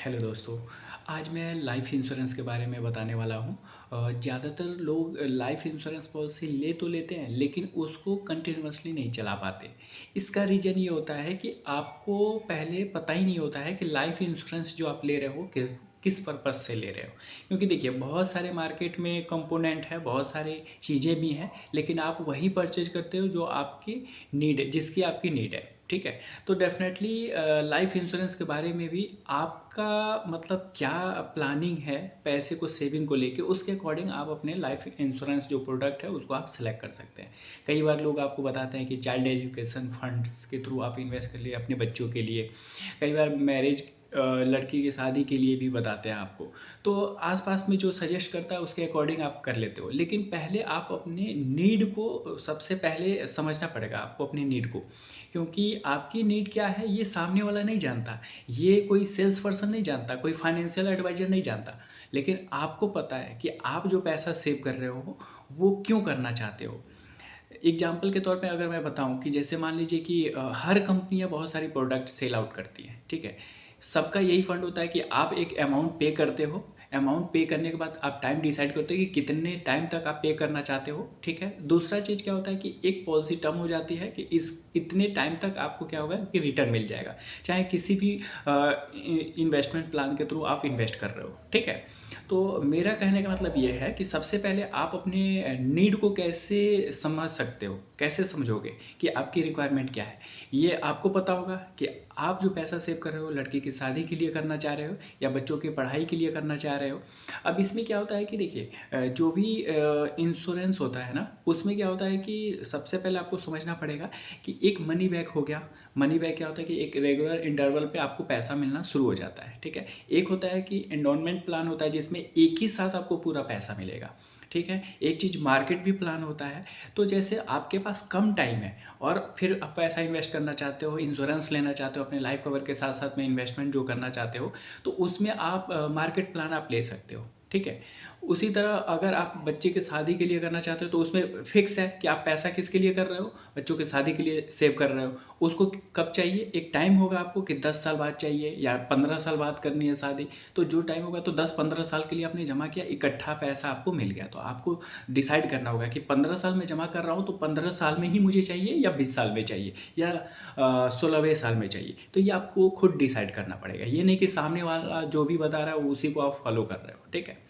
Hello दोस्तों। आज मैं लाइफ इंश्योरेंस के बारे में बताने वाला हूँ। ज़्यादातर लोग लाइफ इंश्योरेंस पॉलिसी ले तो लेते हैं लेकिन उसको कंटिन्यूअसली नहीं चला पाते। इसका रीज़न ये होता है कि आपको पहले पता ही नहीं होता है कि लाइफ इंश्योरेंस जो आप ले रहे हो किस पर्पज़ से ले रहे हो। क्योंकि देखिए बहुत सारे मार्केट में कंपोनेंट है, बहुत सारी चीज़ें भी हैं, लेकिन आप वही परचेज करते हो जो आपकी नीड है, जिसकी आपकी नीड है। ठीक है। तो डेफिनेटली लाइफ इंश्योरेंस के बारे में भी आपका मतलब क्या प्लानिंग है पैसे को सेविंग को लेके, उसके अकॉर्डिंग आप अपने लाइफ इंश्योरेंस जो प्रोडक्ट है उसको आप सेलेक्ट कर सकते हैं। कई बार लोग आपको बताते हैं कि चाइल्ड एजुकेशन फंड्स के थ्रू आप इन्वेस्ट कर लिए अपने बच्चों के लिए। कई बार मैरिज लड़की की शादी के लिए भी बताते हैं आपको। तो आसपास में जो सजेस्ट करता है उसके अकॉर्डिंग आप कर लेते हो, लेकिन पहले आप अपने नीड को सबसे पहले समझना पड़ेगा आपको, अपनी नीड को। क्योंकि आपकी नीड क्या है ये सामने वाला नहीं जानता, ये कोई सेल्स पर्सन नहीं जानता, कोई फाइनेंशियल एडवाइजर नहीं जानता। लेकिन आपको पता है कि आप जो पैसा सेव कर रहे हो वो क्यों करना चाहते हो। एग्जाम्पल के तौर पे अगर मैं बताऊं कि जैसे मान लीजिए कि हर कंपनियां बहुत सारी प्रोडक्ट सेल आउट करती हैं, ठीक है। सबका यही फंड होता है कि आप एक अमाउंट पे करते हो, अमाउंट पे करने के बाद आप टाइम डिसाइड करते हो कि कितने टाइम तक आप पे करना चाहते हो, ठीक है। दूसरा चीज़ क्या होता है कि एक पॉलिसी टर्म हो जाती है कि इस इतने टाइम तक आपको क्या होगा कि रिटर्न मिल जाएगा, चाहे किसी भी इन्वेस्टमेंट प्लान के थ्रू आप इन्वेस्ट कर रहे हो, ठीक है। तो मेरा कहने का मतलब ये है कि सबसे पहले आप अपने नीड को कैसे समझ सकते हो, कैसे समझोगे कि आपकी रिक्वायरमेंट क्या है। ये आपको पता होगा कि आप जो पैसा सेव कर रहे हो लड़की की शादी के लिए करना चाह रहे हो या बच्चों की पढ़ाई के लिए करना चाह रहे हो। अब इसमें क्या होता है कि देखिए जो भी इंश्योरेंस होता है ना, उसमें क्या होता है कि सबसे पहले आपको समझना पड़ेगा कि एक मनी बैक हो गया। मनी बैक क्या होता है कि एक रेगुलर इंटरवल पे आपको पैसा मिलना शुरू हो जाता है, ठीक है। एक होता है कि एंडोनमेंट प्लान होता है जिसमें एक ही साथ आपको पूरा पैसा मिलेगा, ठीक है। एक चीज़ मार्केट भी प्लान होता है। तो जैसे आपके पास कम टाइम है और फिर आप पैसा इन्वेस्ट करना चाहते हो, इंश्योरेंस लेना चाहते हो अपने लाइफ कवर के साथ साथ में, इन्वेस्टमेंट जो करना चाहते हो, तो उसमें आप मार्केट प्लान आप ले सकते हो, ठीक है। उसी तरह अगर आप बच्चे की शादी के लिए करना चाहते हो तो उसमें फिक्स है कि आप पैसा किसके लिए कर रहे हो, बच्चों की शादी के लिए सेव कर रहे हो। उसको कब चाहिए, एक टाइम होगा आपको कि 10 साल बाद चाहिए या 15 साल बाद करनी है शादी। तो जो टाइम होगा तो 10-15 साल के लिए आपने जमा किया, इकट्ठा पैसा आपको मिल गया। तो आपको डिसाइड करना होगा कि 15 साल में जमा कर रहा हूँ तो 15 साल में ही मुझे चाहिए या 20 साल में चाहिए या 16वें साल में चाहिए। तो ये आपको खुद डिसाइड करना पड़ेगा, ये नहीं कि सामने वाला जो भी बता रहा है उसी को आप फॉलो कर रहे हो, ठीक है।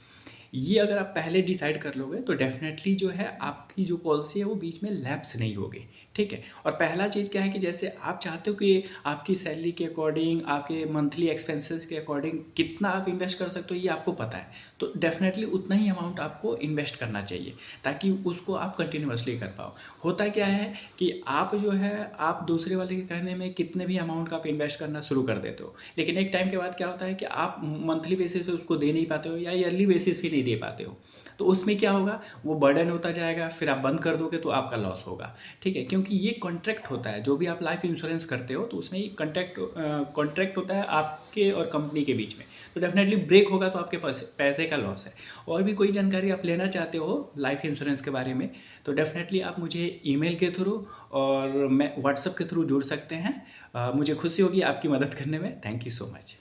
ये अगर आप पहले डिसाइड कर लोगे तो डेफिनेटली जो है आपकी जो पॉलिसी है वो बीच में लैप्स नहीं होगी, ठीक है। और पहला चीज़ क्या है कि जैसे आप चाहते हो कि आपकी सैलरी के अकॉर्डिंग, आपके मंथली एक्सपेंसेस के अकॉर्डिंग कितना आप इन्वेस्ट कर सकते हो ये आपको पता है। तो डेफिनेटली उतना ही अमाउंट आपको इन्वेस्ट करना चाहिए ताकि उसको आप कंटिन्यूअसली कर पाओ। होता क्या है कि आप जो है आप दूसरे वाले के कहने में कितने भी अमाउंट का आप इन्वेस्ट करना शुरू कर देते हो, लेकिन एक टाइम के बाद क्या होता है कि आप मंथली बेसिस पे उसको दे नहीं पाते हो या ईयरली बेसिस पे नहीं दे पाते हो। तो उसमें क्या होगा, वो बर्डन होता जाएगा, फिर आप बंद कर दोगे तो आपका लॉस होगा, ठीक है। क्योंकि ये कॉन्ट्रैक्ट होता है, जो भी आप लाइफ इंश्योरेंस करते हो तो उसमें ये कॉन्ट्रैक्ट होता है आपके और कंपनी के बीच में। तो डेफिनेटली ब्रेक होगा तो आपके पास पैसे का लॉस है। और भी कोई जानकारी आप लेना चाहते हो लाइफ इंश्योरेंस के बारे में तो डेफिनेटली आप मुझे ईमेल के थ्रू और मैं व्हाट्सएप के थ्रू जुड़ सकते हैं। मुझे खुशी होगी आपकी मदद करने में। Thank you so much.